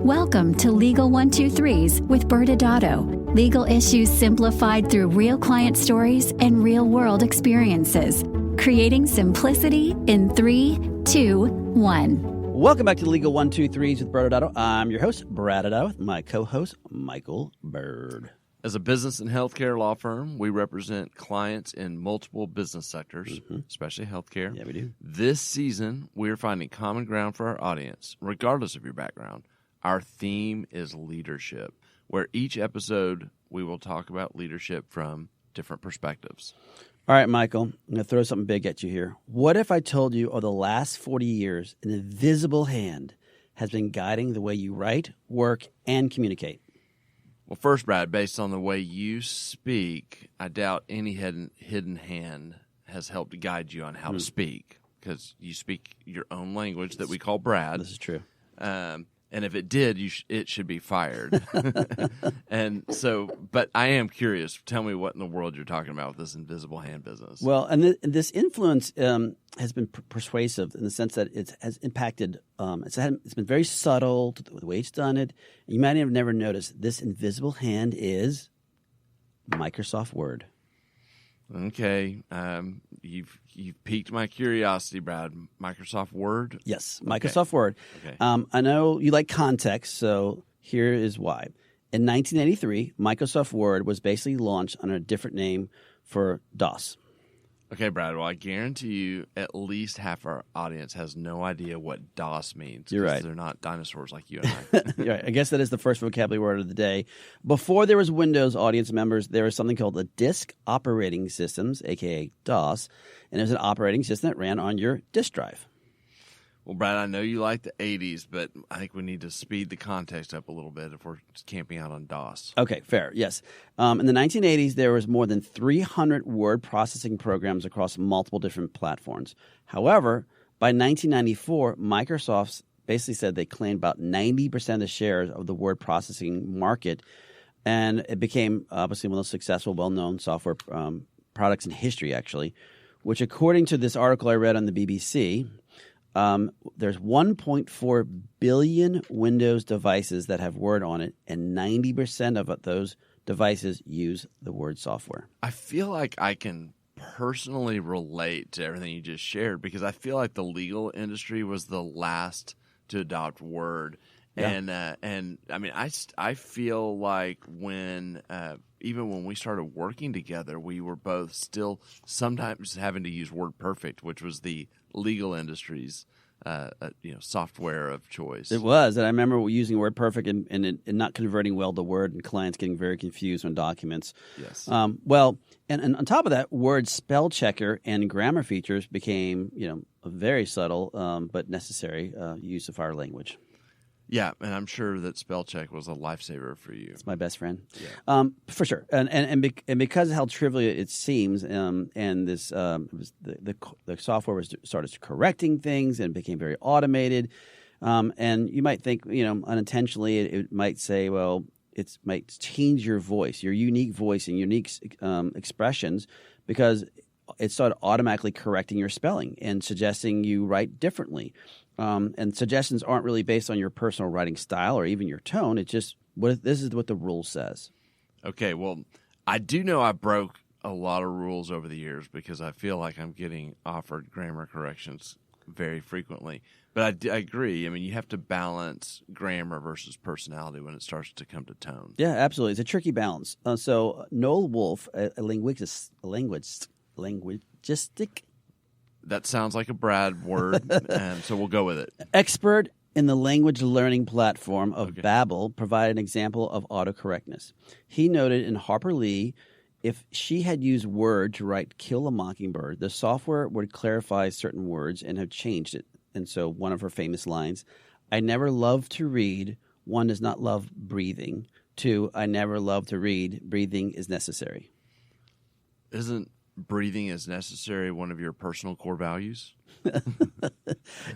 Welcome to Legal 123s with ByrdAdatto. Legal issues simplified through real client stories and real-world experiences. Creating simplicity in 3, 2, 1. Welcome back to Legal 123s with ByrdAdatto. I'm your host, ByrdAdatto, with my co-host, Michael Byrd. As a business and healthcare law firm, we represent clients in multiple business sectors, especially healthcare. Yeah, we do. This season, we're finding common ground for our audience, regardless of your background. Our theme is leadership, where each episode we will talk about leadership from different perspectives. All right, Michael, I'm going to throw something big at you here. What if I told you over the last 40 years, an invisible hand has been guiding the way you write, work, and communicate? Well, first, Brad, based on the way you speak, I doubt any hidden hand has helped guide you on how to speak, because you speak your own language that we call Brad. This is true. And if it did, it should be fired. And so, but I am curious. Tell me what in the world you're talking about with this invisible hand business. Well, and this influence has been persuasive in the sense that it has impacted. It's been very subtle to the way it's done it. You might have never noticed this invisible hand is Microsoft Word. Okay, you've piqued my curiosity, Brad. Microsoft Word? Yes, Microsoft Word. Okay. I know you like context, so here is why. In 1983, Microsoft Word was basically launched under a different name for DOS. Okay, Brad. Well, I guarantee you at least half our audience has no idea what DOS means. You're right. They're not dinosaurs like you and I. You're right. I guess that is the first vocabulary word of the day. Before there was Windows, audience members, there was something called the Disk Operating Systems, a.k.a. DOS, and it was an operating system that ran on your disk drive. Well, Brad, I know you like the 80s, but I think we need to speed the context up a little bit if we're camping out on DOS. Okay, fair, yes. In the 1980s, there was more than 300 word processing programs across multiple different platforms. However, by 1994, Microsoft basically said they claimed about 90% of the shares of the word processing market, and it became obviously one of the successful, well-known software products in history, actually, which according to this article I read on the BBC, there's 1.4 billion Windows devices that have Word on it, and 90% of those devices use the Word software. I feel like I can personally relate to everything you just shared because I feel like the legal industry was the last to adopt Word. Yeah. And I mean, I feel like even when we started working together, we were both still sometimes having to use WordPerfect, which was the legal industry's software of choice. It was, and I remember using WordPerfect and not converting well to Word, and clients getting very confused on documents. Yes. And on top of that, Word spell checker and grammar features became a very subtle but necessary use of our language. Yeah, and I'm sure that spell check was a lifesaver for you. It's my best friend, yeah. For sure. And because of how trivial it seems, and this the software started correcting things and became very automated. And you might think, unintentionally, it might say, well, it might change your voice, your unique voice and unique expressions, because it started automatically correcting your spelling and suggesting you write differently. And suggestions aren't really based on your personal writing style or even your tone. It's just this is what the rule says. Okay, well, I do know I broke a lot of rules over the years because I feel like I'm getting offered grammar corrections very frequently. But I agree. I mean, you have to balance grammar versus personality when it starts to come to tone. Yeah, absolutely. It's a tricky balance. So Noel Wolfe, a linguistic. That sounds like a Brad word, and so we'll go with it. Expert in the language learning platform of Babbel provided an example of autocorrectness. He noted in Harper Lee, if she had used Word to write "kill a mockingbird," the software would clarify certain words and have changed it. And so one of her famous lines, "I never love to read. One does not love breathing. 2, I never love to read. Breathing is necessary." Isn't breathing is necessary one of your personal core values?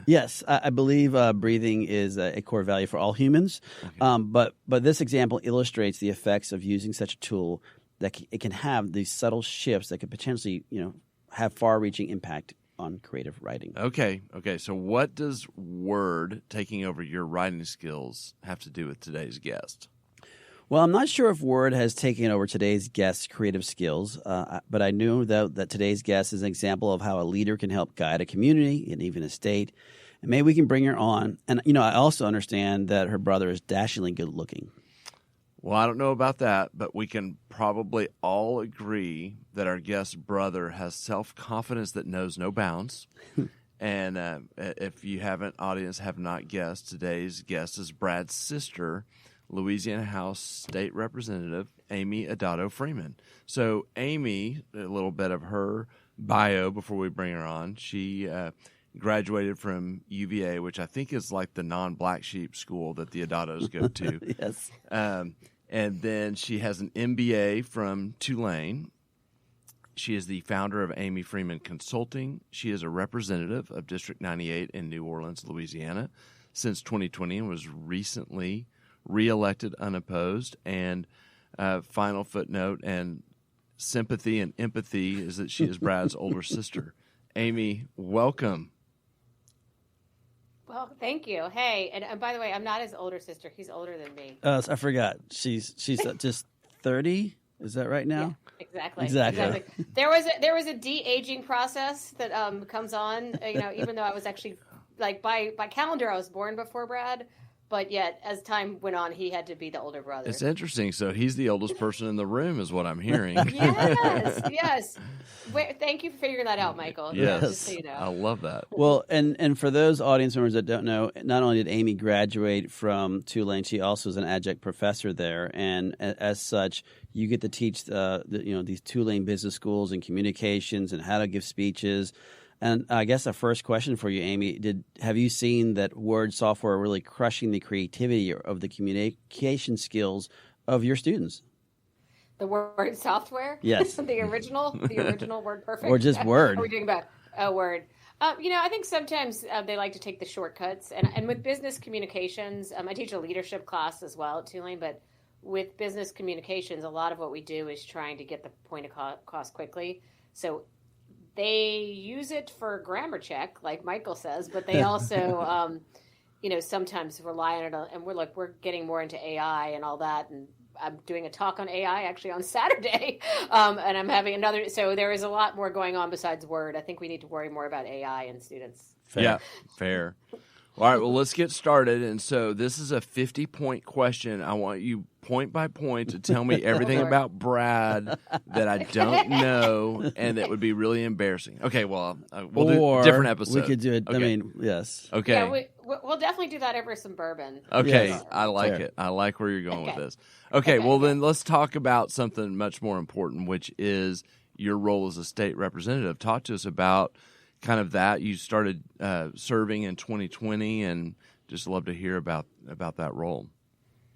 Yes, I believe breathing is a core value for all humans. Okay. But this example illustrates the effects of using such a tool that it can have these subtle shifts that could potentially have far-reaching impact on creative writing. Okay. So what does Word taking over your writing skills have to do with today's guest? Well, I'm not sure if Word has taken over today's guest's creative skills, but I knew that today's guest is an example of how a leader can help guide a community and even a state. And maybe we can bring her on. And, I also understand that her brother is dashingly good looking. Well, I don't know about that, but we can probably all agree that our guest's brother has self-confidence that knows no bounds. And if you have not guessed, today's guest is Brad's sister, Louisiana House State Representative Aimee Adatto Freeman. So Aimee, a little bit of her bio before we bring her on. She graduated from UVA, which I think is like the non-black sheep school that the Adattos go to. Yes. And then she has an MBA from Tulane. She is the founder of Aimee Freeman Consulting. She is a representative of District 98 in New Orleans, Louisiana, since 2020 and was recently reelected unopposed. And final footnote and sympathy and empathy is that she is Brad's older sister. Aimee, welcome. Well, thank you. Hey, and by the way, I'm not his older sister. He's older than me. I forgot. She's just 30. Is that right now? Yeah, exactly. There was a de-aging process that comes on. Even though I was actually by calendar, I was born before Brad. But yet, as time went on, he had to be the older brother. It's interesting. So he's the oldest person in the room is what I'm hearing. Yes. Thank you for figuring that out, Michael. Yes. Just so you know. I love that. Well, and for those audience members that don't know, not only did Aimee graduate from Tulane, she also is an adjunct professor there. And as such, you get to teach these Tulane business schools and communications and how to give speeches. And I guess the first question for you, Aimee, have you seen that Word software really crushing the creativity of the communication skills of your students? The Word software? Yes. the original Word Perfect? Or just Word? Are we doing about Word? I think sometimes they like to take the shortcuts. And with business communications, I teach a leadership class as well at Tulane, but with business communications, a lot of what we do is trying to get the point across quickly. So they use it for grammar check, like Michael says, but they also, sometimes rely on it. And we're getting more into AI and all that. And I'm doing a talk on AI actually on Saturday. And I'm having another. So there is a lot more going on besides Word. I think we need to worry more about AI and students. Fair. Yeah, fair. All right, well, let's get started. And so this is a 50-point question. I want you point by point to tell me everything about Brad that I don't know and that would be really embarrassing. Okay, well, we'll do different episodes. We could do it. Okay. Yes. Okay. Yeah, we'll definitely do that over some bourbon. Okay, Yes. I like Fair. it. I like where you're going with this. Okay, well, then let's talk about something much more important, which is your role as a state representative. Talk to us about kind of that. You started serving in 2020, and just love to hear about that role.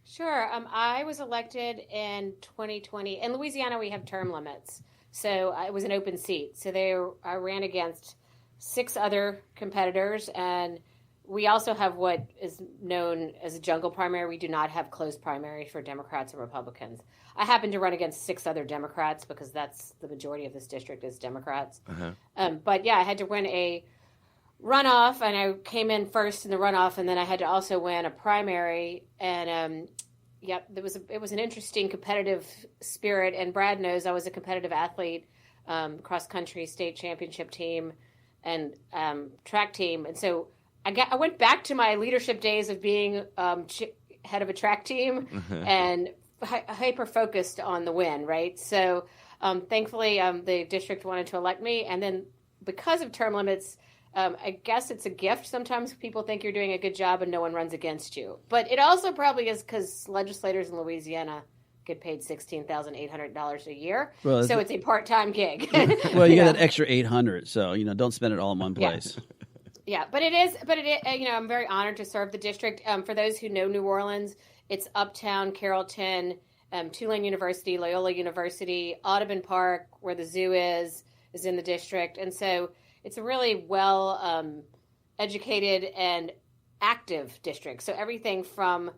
Sure. I was elected in 2020. In Louisiana, we have term limits. So it was an open seat. So I ran against 6 other competitors, and we also have what is known as a jungle primary. We do not have closed primary for Democrats and Republicans. I happened to run against 6 other Democrats because that's the majority of this district is Democrats. Uh-huh. But yeah, I had to win a runoff, and I came in first in the runoff, and then I had to also win a primary. And it was an interesting competitive spirit. And Brad knows I was a competitive athlete, cross country state championship team, and track team. And so I went back to my leadership days of being head of a track team and hyper focused on the win, right? So thankfully, the district wanted to elect me, and then because of term limits. I guess it's a gift. Sometimes people think you're doing a good job and no one runs against you. But it also probably is because legislators in Louisiana get paid $16,800 a year. Well, so it's a part-time gig. Well, you got that extra $800, so don't spend it all in one place. Yeah, but it is. I'm very honored to serve the district. For those who know New Orleans, it's Uptown, Carrollton, Tulane University, Loyola University, Audubon Park, where the zoo is in the district, and so. It's a really well educated and active district. So everything from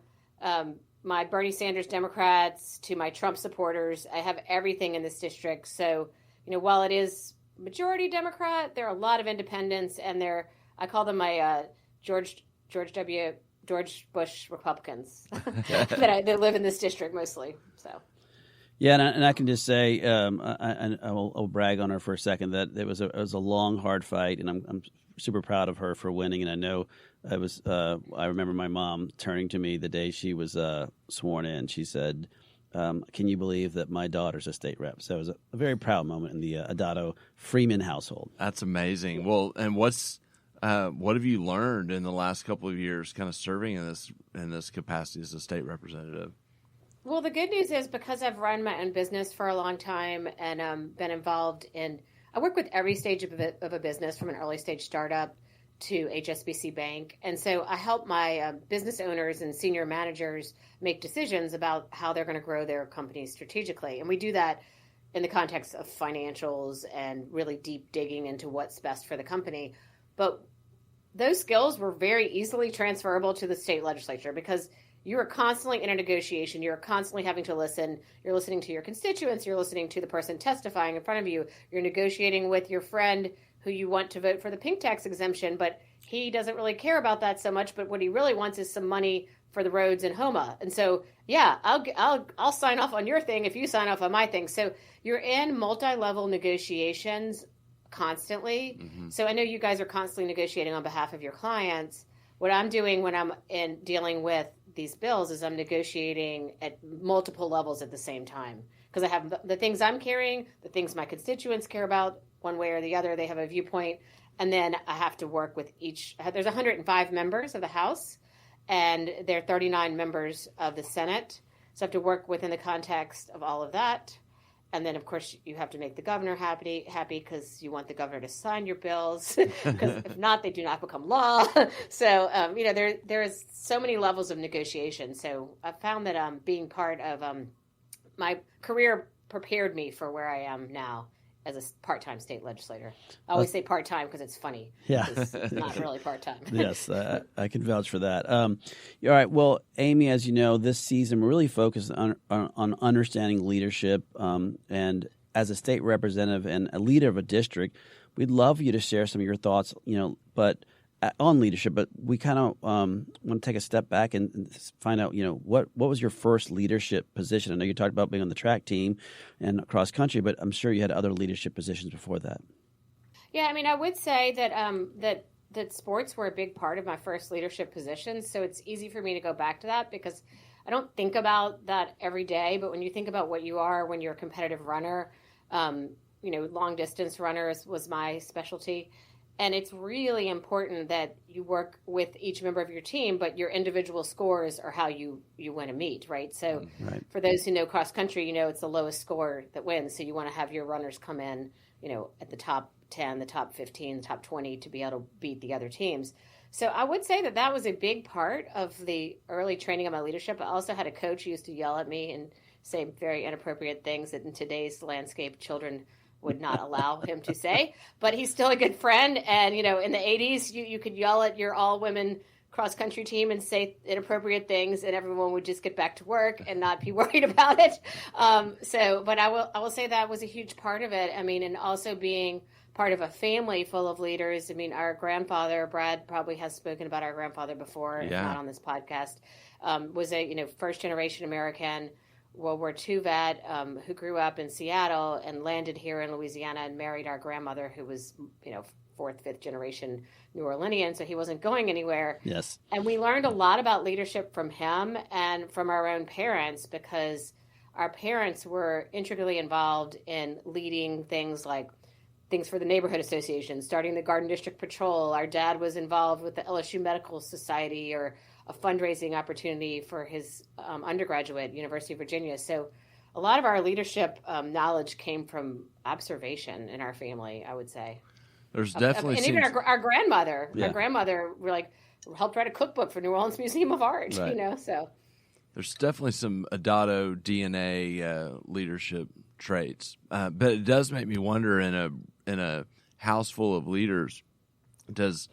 my Bernie Sanders Democrats to my Trump supporters, I have everything in this district. So, while it is majority Democrat. There are a lot of independents, and I call them my George Bush Republicans that live in this district mostly. So. Yeah, and I can just say, I'll brag on her for a second, that it was a long, hard fight, and I'm super proud of her for winning. And I know I remember my mom turning to me the day she was sworn in. She said, "Can you believe that my daughter's a state rep?" So it was a very proud moment in the Adatto Freeman household. That's amazing. Well, and what have you learned in the last couple of years, kind of serving in this capacity as a state representative? Well, the good news is, because I've run my own business for a long time and been involved I work with every stage of a business, from an early stage startup to HSBC Bank. And so I help my business owners and senior managers make decisions about how they're going to grow their companies strategically. And we do that in the context of financials and really deep digging into what's best for the company. But those skills were very easily transferable to the state legislature, because you are constantly in a negotiation. You're constantly having to listen. You're listening to your constituents. You're listening to the person testifying in front of you. You're negotiating with your friend who you want to vote for the pink tax exemption, but he doesn't really care about that so much. But what he really wants is some money for the roads in Homa. And so, yeah, I'll sign off on your thing if you sign off on my thing. So you're in multi-level negotiations constantly. Mm-hmm. So I know you guys are constantly negotiating on behalf of your clients. What I'm doing when I'm dealing with these bills is I'm negotiating at multiple levels at the same time, because I have the things I'm carrying, the things my constituents care about, one way or the other. They have a viewpoint, and then I have to work with each. There's 105 members of the House, and there are 39 members of the Senate, so I have to work within the context of all of that. And then, of course, you have to make the governor happy because you want the governor to sign your bills, because if not, they do not become law. So, there is so many levels of negotiation. So I found that being part of my career prepared me for where I am now as a part-time state legislator. I always say part-time because it's funny. Yeah. It's not really part-time. Yes, I can vouch for that. All right. Well, Aimee, as you know, this season we're really focused on understanding leadership. And as a state representative and a leader of a district, we'd love you to share some of your thoughts, but on leadership. But we kind of want to take a step back and find out, what was your first leadership position? I know you talked about being on the track team and cross country, but I'm sure you had other leadership positions before that. Yeah, I mean, I would say that that sports were a big part of my first leadership position. So it's easy for me to go back to that, because I don't think about that every day. But when you think about what you are when you're a competitive runner, long distance runners was my specialty. And it's really important that you work with each member of your team, but your individual scores are how you win a meet, right? So For those who know cross country, it's the lowest score that wins. So you want to have your runners come in, at the top 10, the top 15, the top 20 to be able to beat the other teams. So I would say that was a big part of the early training of my leadership. I also had a coach who used to yell at me and say very inappropriate things that in today's landscape children would not allow him to say, but he's still a good friend. And, in the 80s, you could yell at your all-women cross-country team and say inappropriate things, and everyone would just get back to work and not be worried about it. But I will say that was a huge part of it. I mean, and also being part of a family full of leaders. I mean, our grandfather, Brad probably has spoken about our grandfather before, if not on this podcast, was a, first-generation American World War II vet who grew up in Seattle and landed here in Louisiana and married our grandmother, who was, fourth, fifth generation New Orleanian, so he wasn't going anywhere. Yes. And we learned a lot about leadership from him and from our own parents, because our parents were intricately involved in leading things for the neighborhood association, starting the Garden District Patrol. Our dad was involved with the LSU Medical Society, or a fundraising opportunity for his undergraduate, University of Virginia. So a lot of our leadership knowledge came from observation in our family, I would say. There's definitely and even our grandmother. Yeah. Our grandmother helped write a cookbook for New Orleans Museum of Art, so. There's definitely some Adatto DNA leadership traits. But it does make me wonder, in a house full of leaders, does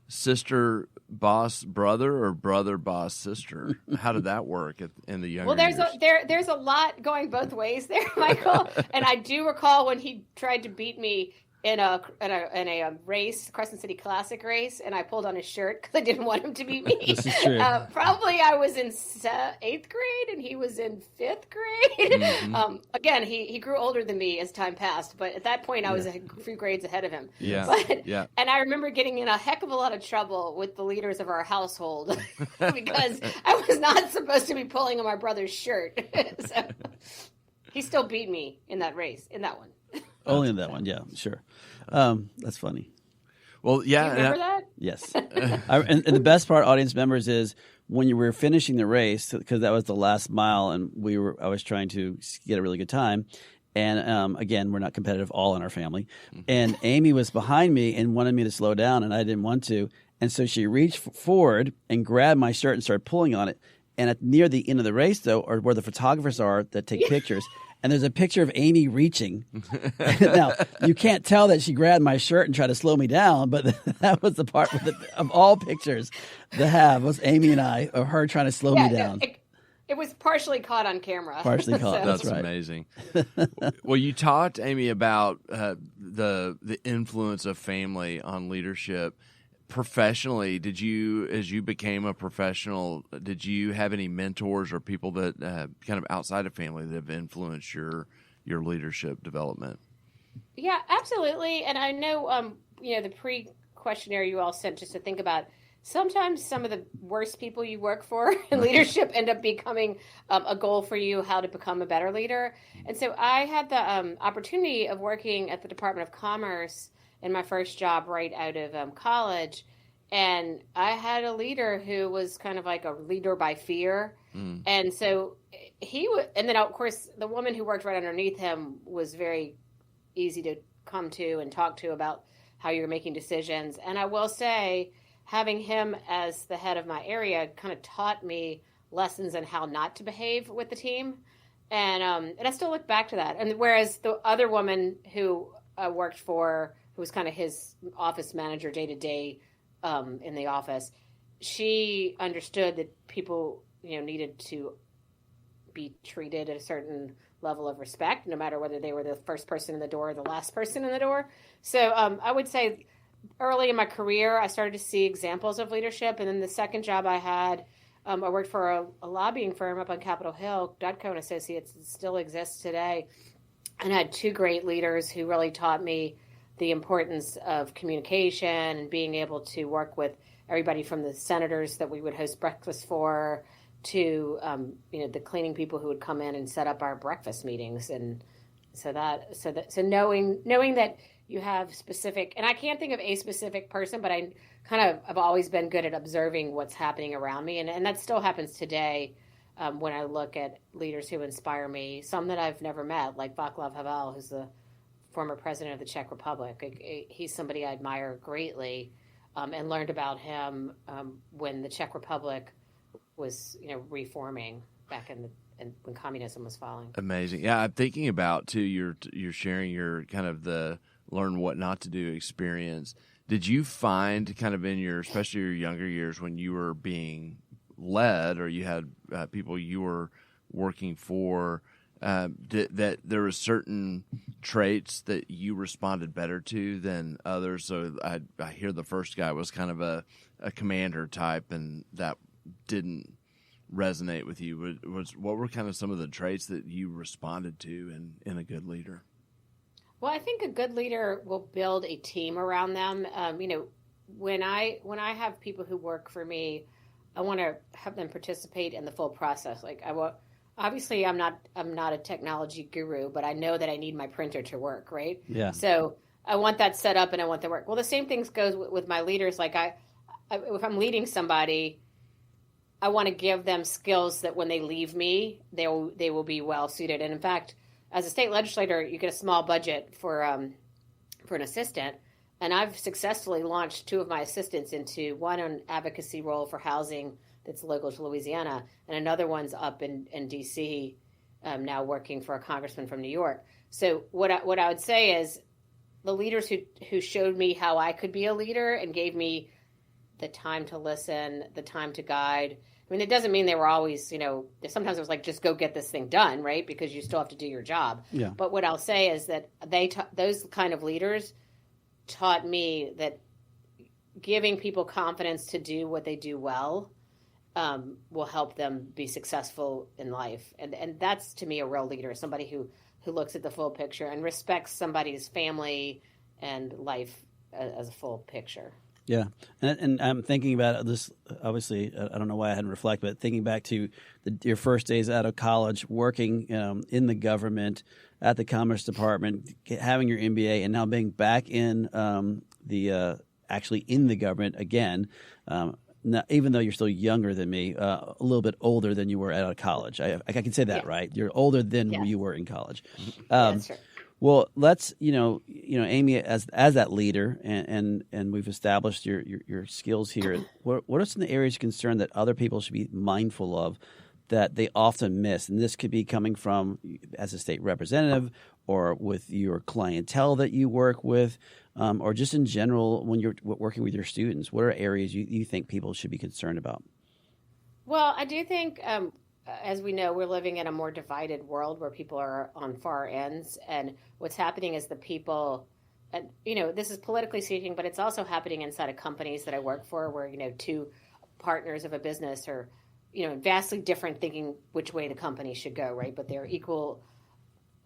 sister boss brother or brother boss sister? How did that work in the younger years? There's a lot going both ways there, Michael. And I do recall when he tried to beat me in a race, Crescent City Classic race, and I pulled on his shirt because I didn't want him to beat me. This is true. Probably I was in 8th grade and he was in 5th grade. Mm-hmm. Again, he grew older than me as time passed, but at that point I was a few grades ahead of him. And I remember getting in a heck of a lot of trouble with the leaders of our household because I was not supposed to be pulling on my brother's shirt. So he still beat me in that race, in that one. Only in that one, yeah, sure. That's funny. Well, yeah. Do you remember that? Yes. And the best part, audience members, is when you were finishing the race, because that was the last mile, and I was trying to get a really good time. And again, we're not competitive all in our family. And Aimee was behind me and wanted me to slow down, and I didn't want to. And so she reached forward and grabbed my shirt and started pulling on it. And near the end of the race, though, or where the photographers are that take pictures, and there's a picture of Aimee reaching. Now, you can't tell that she grabbed my shirt and tried to slow me down, but that was the part of all pictures to have was Aimee and I, of her trying to slow me down. It was partially caught on camera. Partially caught. That's right. Amazing. Well, you talked, Aimee, about the influence of family on leadership. Professionally, as you became a professional, did you have any mentors or people that kind of outside of family that have influenced your leadership development? Yeah, absolutely. And I know, the pre-questionnaire you all sent just to think about, sometimes some of the worst people you work for in leadership end up becoming a goal for you, how to become a better leader. And so I had the opportunity of working at the Department of Commerce in my first job right out of college. And I had a leader who was kind of like a leader by fear. And so and then of course the woman who worked right underneath him was very easy to come to and talk to about how you're making decisions. And I will say, having him as the head of my area kind of taught me lessons on how not to behave with the team. And I still look back to that. And whereas the other woman who I worked for, who was kind of his office manager day to day in the office, she understood that people, needed to be treated at a certain level of respect, no matter whether they were the first person in the door or the last person in the door. So I would say early in my career, I started to see examples of leadership. And then the second job I had, I worked for a lobbying firm up on Capitol Hill, Dutco & Associates. It still exists today. And I had two great leaders who really taught me the importance of communication and being able to work with everybody from the senators that we would host breakfast for to the cleaning people who would come in and set up our breakfast meetings. And so knowing that you have specific, and I can't think of a specific person, but I have always been good at observing what's happening around me, and that still happens today. When I look at leaders who inspire me, some that I've never met, like Václav Havel, who's the former president of the Czech Republic. He's somebody I admire greatly, and learned about him when the Czech Republic was, reforming back when communism was falling. Amazing. Yeah, I'm thinking about too. You're sharing your kind of the learn what not to do experience. Did you find kind of in especially your younger years when you were being led or you had people you were working for, that there were certain traits that you responded better to than others? So I hear the first guy was kind of a commander type, and that didn't resonate with you. What were kind of some of the traits that you responded to in a good leader? Well, I think a good leader will build a team around them. When I have people who work for me, I want to have them participate in the full process. Obviously, I'm not a technology guru, but I know that I need my printer to work, right? Yeah. So I want that set up and I want the work. Well, the same things goes with my leaders. Like if I'm leading somebody, I want to give them skills that when they leave me, they will be well suited. And in fact, as a state legislator, you get a small budget for an assistant, and I've successfully launched two of my assistants into one an advocacy role for housing that's local to Louisiana, and another one's up in D.C. Now working for a congressman from New York. So what I would say is the leaders who showed me how I could be a leader and gave me the time to listen, the time to guide. I mean, it doesn't mean they were always, sometimes it was like, just go get this thing done, right? Because you still have to do your job. Yeah. But what I'll say is that those kind of leaders taught me that giving people confidence to do what they do well will help them be successful in life. And that's, to me, a real leader, somebody who looks at the full picture and respects somebody's family and life as a full picture. Yeah, and I'm thinking about this. Obviously, I don't know why I hadn't reflected, but thinking back to your first days out of college, working in the government at the Commerce Department, having your MBA, and now being back in actually in the government again. Now, even though you're still younger than me, a little bit older than you were out of college. I can say that, right? You're older than you were in college. That's true. Well, let's Aimee, as that leader, and we've established your skills here. What are some of the areas of concern that other people should be mindful of that they often miss? And this could be coming from as a state representative, or with your clientele that you work with, or just in general when you're working with your students. What are areas you think people should be concerned about? Well, I do think, as we know, we're living in a more divided world where people are on far ends. And what's happening is the people, and this is politically speaking, but it's also happening inside of companies that I work for where, two partners of a business are, vastly different thinking which way the company should go, right? But they're equal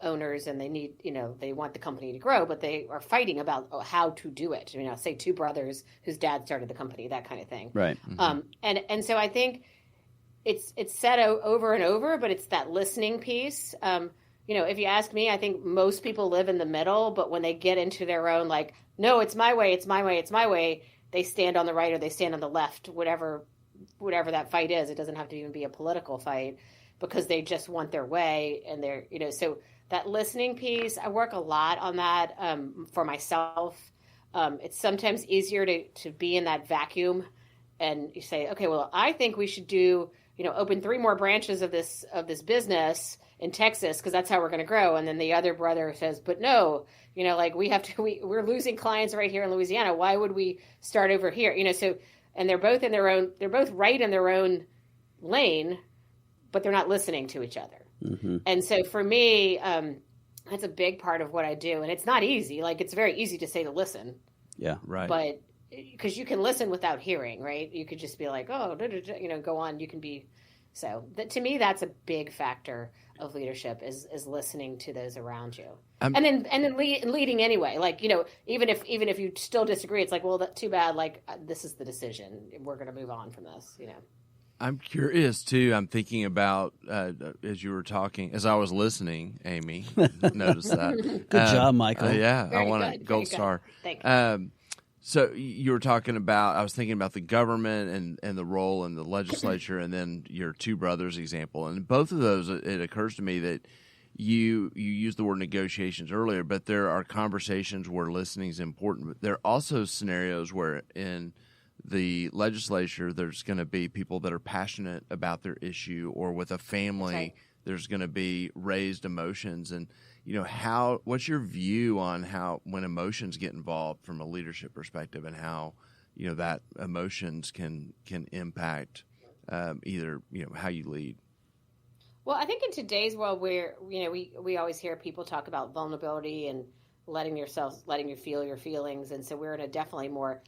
owners and they need, they want the company to grow, but they are fighting about how to do it. Say two brothers whose dad started the company, that kind of thing. Right. Mm-hmm. And so I think it's said over and over, but it's that listening piece. If you ask me, I think most people live in the middle, but when they get into their own, like, no, it's my way, it's my way, it's my way, they stand on the right or they stand on the left, whatever that fight is. It doesn't have to even be a political fight because they just want their way. And they're, so that listening piece, I work a lot on that for myself. It's sometimes easier to be in that vacuum and you say, okay, well, I think we should do, open 3 more branches of this business in Texas because that's how we're going to grow. And then the other brother says, but no, we're losing clients right here in Louisiana. Why would we start over here? So, and they're both right in their own lane, but they're not listening to each other. Mm-hmm. And so for me, that's a big part of what I do. And it's not easy. Like, it's very easy to say to listen. Yeah, right. But because you can listen without hearing, right? You could just be like, oh, go on. You can be. So to me, that's a big factor of leadership is listening to those around you. And then leading anyway. Like, even if you still disagree, it's like, well, that's too bad. Like, this is the decision. We're going to move on from this, I'm curious too. I'm thinking about as you were talking, as I was listening, Aimee. Notice that. Good job, Michael. Yeah, Very I want a gold star. Thank you. So you were talking about. I was thinking about the government and the role in the legislature, and then your 2 brothers example. And both of those, it occurs to me that you used the word negotiations earlier, but there are conversations where listening is important. But there are also scenarios where in the legislature, there's going to be people that are passionate about their issue, or with a family, right. There's going to be raised emotions. And, what's your view on how, when emotions get involved from a leadership perspective, and how, that emotions can impact either, how you lead? Well, I think in today's world where, we always hear people talk about vulnerability and letting you feel your feelings. And so we're in a definitely more,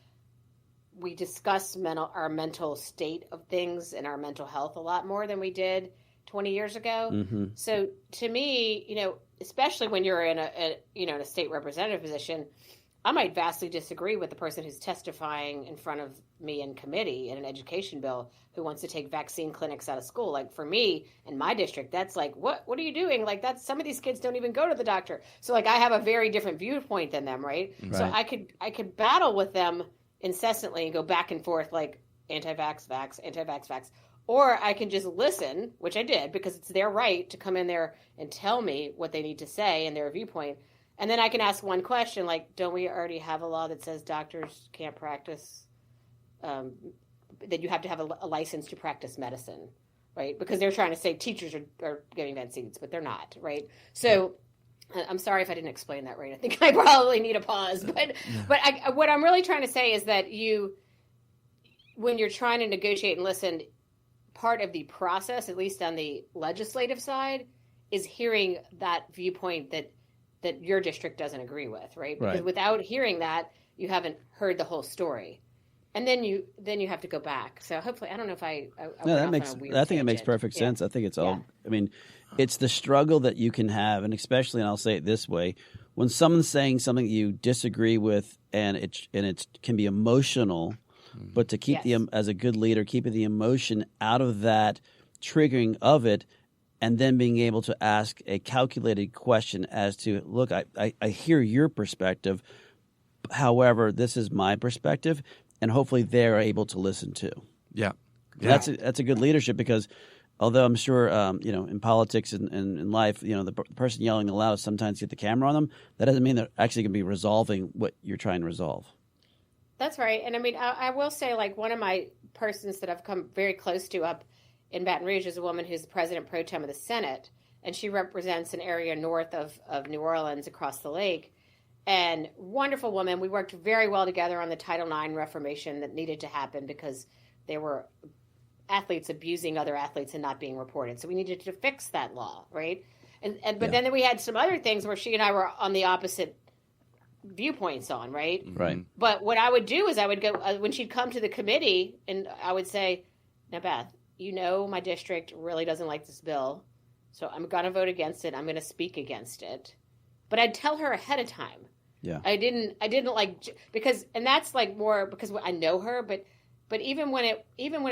we discuss our mental state of things and our mental health a lot more than we did 20 years ago. Mm-hmm. So to me, especially when you're in a state representative position, I might vastly disagree with the person who's testifying in front of me in committee in an education bill who wants to take vaccine clinics out of school. Like, for me in my district, that's like, what are you doing? Like, that's, some of these kids don't even go to the doctor. So like, I have a very different viewpoint than them. Right. So I could battle with them incessantly and go back and forth, like anti-vax, vax, anti-vax, vax. Or I can just listen, which I did, because it's their right to come in there and tell me what they need to say and their viewpoint. And then I can ask one question, like, don't we already have a law that says doctors can't practice, that you have to have a license to practice medicine, right? Because they're trying to say teachers are getting vaccines, but they're not, right? So I'm sorry if I didn't explain that right. I think I probably need a pause. But what I'm really trying to say is that when you're trying to negotiate and listen, part of the process, at least on the legislative side, is hearing that viewpoint that your district doesn't agree with, right? Because without hearing that, you haven't heard the whole story. And then you have to go back. So hopefully, I don't know if I no, went that off on a weird I think it makes tangent. perfect sense. I think it's all. Yeah. I mean, it's the struggle that you can have, and especially, and I'll say it this way: when someone's saying something you disagree with, and it can be emotional, but to keep as a good leader, keeping the emotion out of that triggering of it, and then being able to ask a calculated question as to, look, I hear your perspective, however, this is my perspective. And hopefully they're able to listen too. Yeah. That's a good leadership, because although I'm sure in politics and in life, the person yelling the loudest sometimes get the camera on them. That doesn't mean they're actually going to be resolving what you're trying to resolve. That's right. And I mean, I will say, like, one of my persons that I've come very close to up in Baton Rouge is a woman who's the president pro tem of the Senate, and she represents an area north of New Orleans across the lake. And wonderful woman. We worked very well together on the Title IX reformation that needed to happen because there were athletes abusing other athletes and not being reported. So we needed to fix that law, right? But then we had some other things where she and I were on the opposite viewpoints on, right? Right. But what I would do is I would go when she'd come to the committee, and I would say, "Now, Beth, my district really doesn't like this bill, so I'm going to vote against it. I'm going to speak against it." But I'd tell her ahead of time. Yeah. I didn't like, because, and that's like more because I know her, but even when it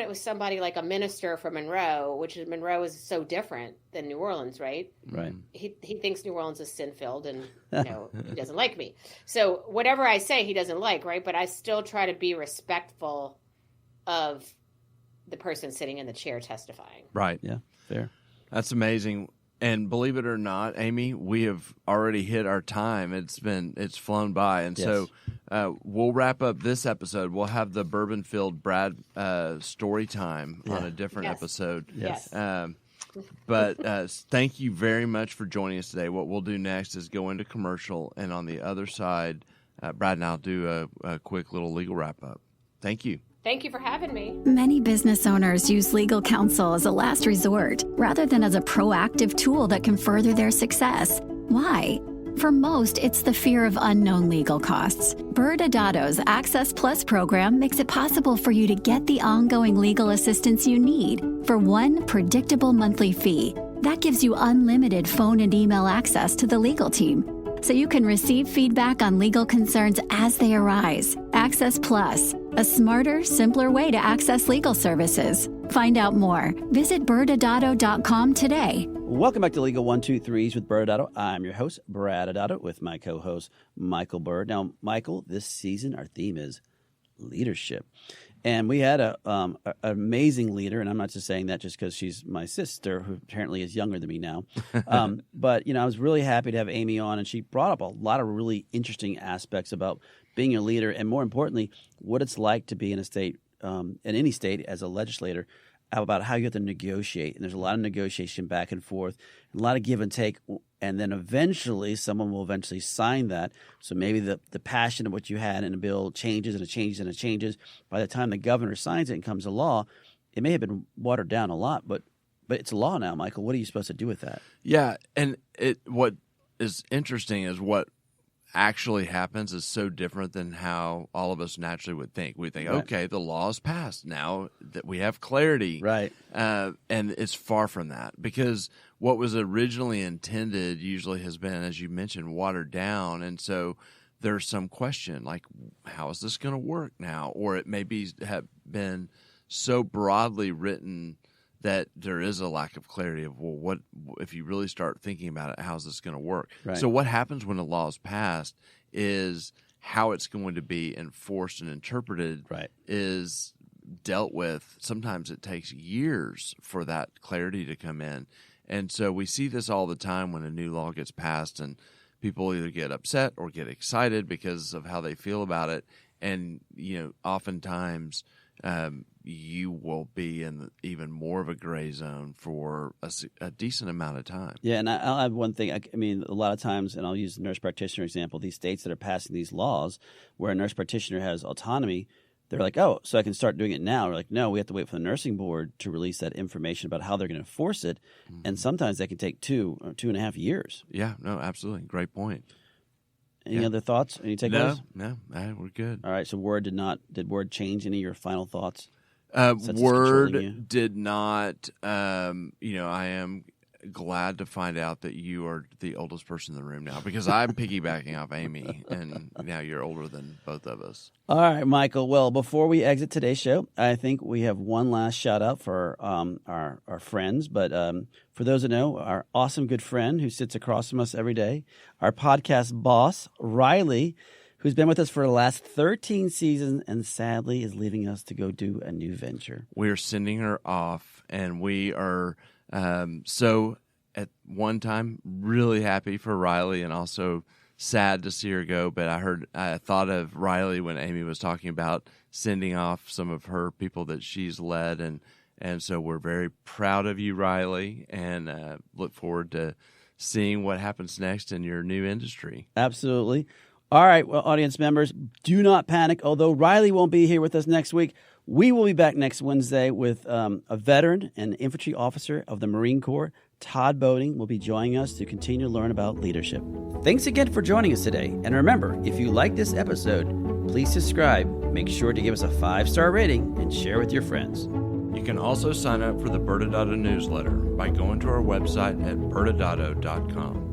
was somebody like a minister from Monroe, Monroe is so different than New Orleans, right? Right. He thinks New Orleans is sin-filled, and he doesn't like me. So whatever I say, he doesn't like, right? But I still try to be respectful of the person sitting in the chair testifying. Right. Yeah. Fair. That's amazing. And believe it or not, Aimee, we have already hit our time. It's flown by, and so we'll wrap up this episode. We'll have the bourbon-filled Brad story time on a different episode. Yes. But thank you very much for joining us today. What we'll do next is go into commercial, and on the other side, Brad and I'll do a quick little legal wrap-up. Thank you. Thank you for having me. Many business owners use legal counsel as a last resort rather than as a proactive tool that can further their success. Why? For most, it's the fear of unknown legal costs. ByrdAdatto's Access Plus program makes it possible for you to get the ongoing legal assistance you need for one predictable monthly fee. That gives you unlimited phone and email access to the legal team, so you can receive feedback on legal concerns as they arise. Access Plus, a smarter, simpler way to access legal services. Find out more. Visit ByrdAdatto.com today. Welcome back to Legal 123s with ByrdAdatto. I'm your host, ByrdAdatto, with my co-host, Michael Byrd. Now, Michael, this season our theme is leadership. And we had an amazing leader, and I'm not just saying that just because she's my sister, who apparently is younger than me now. But, I was really happy to have Aimee on, and she brought up a lot of really interesting aspects about being a leader, and more importantly, what it's like to be in a state, in any state as a legislator, about how you have to negotiate. And there's a lot of negotiation back and forth, and a lot of give and take. And then eventually someone will eventually sign that. So maybe the passion of what you had in a bill changes and it changes and it changes. By the time the governor signs it and comes a law, it may have been watered down a lot, but it's a law now, Michael. What are you supposed to do with that? Yeah, and what is interesting is what actually happens is so different than how all of us naturally would think. We think, okay, the law is passed. Now that we have clarity. Right. And it's far from that, because what was originally intended usually has been, as you mentioned, watered down. And so there's some question like, how is this going to work now? Or it may have been so broadly written that there is a lack of clarity of, well, what if you really start thinking about it, how's this going to work? Right. So what happens when a law is passed is how it's going to be enforced and interpreted is dealt with. Sometimes it takes years for that clarity to come in. And so we see this all the time when a new law gets passed, and people either get upset or get excited because of how they feel about it. And, oftentimes you will be in even more of a gray zone for a decent amount of time. Yeah, and I'll add one thing. I mean, a lot of times, and I'll use the nurse practitioner example, these states that are passing these laws where a nurse practitioner has autonomy, they're like, oh, so I can start doing it now. We're like, no, we have to wait for the nursing board to release that information about how they're going to enforce it. Mm-hmm. And sometimes that can take 2 or 2.5 years. Yeah, no, absolutely. Great point. Any other thoughts? Any takeaways? No, we're good. All right. So did Word change any of your final thoughts? Word did not. I am glad to find out that you are the oldest person in the room now, because I'm piggybacking off Aimee, and now you're older than both of us. All right, Michael. Well, before we exit today's show, I think we have one last shout out for our friends. But for those that know, our awesome good friend who sits across from us every day, our podcast boss, Riley, who's been with us for the last 13 seasons and sadly is leaving us to go do a new venture. We are sending her off, and we are so at one time really happy for Riley and also sad to see her go. But I thought of Riley when Aimee was talking about sending off some of her people that she's led, and so we're very proud of you, Riley, and look forward to seeing what happens next in your new industry. Absolutely. All right, well, audience members, do not panic. Although Riley won't be here with us next week, we will be back next Wednesday with a veteran and infantry officer of the Marine Corps. Todd Boating will be joining us to continue to learn about leadership. Thanks again for joining us today. And remember, if you like this episode, please subscribe. Make sure to give us a 5-star rating and share with your friends. You can also sign up for the ByrdAdatto newsletter by going to our website at ByrdAdatto.com.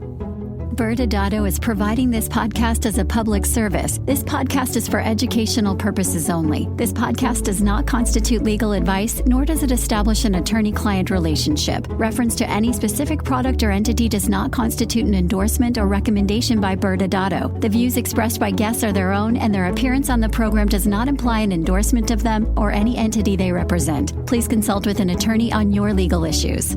ByrdAdatto is providing this podcast as a public service. This podcast is for educational purposes only. This podcast does not constitute legal advice, nor does it establish an attorney-client relationship. Reference to any specific product or entity does not constitute an endorsement or recommendation by ByrdAdatto. The views expressed by guests are their own, and their appearance on the program does not imply an endorsement of them or any entity they represent. Please consult with an attorney on your legal issues.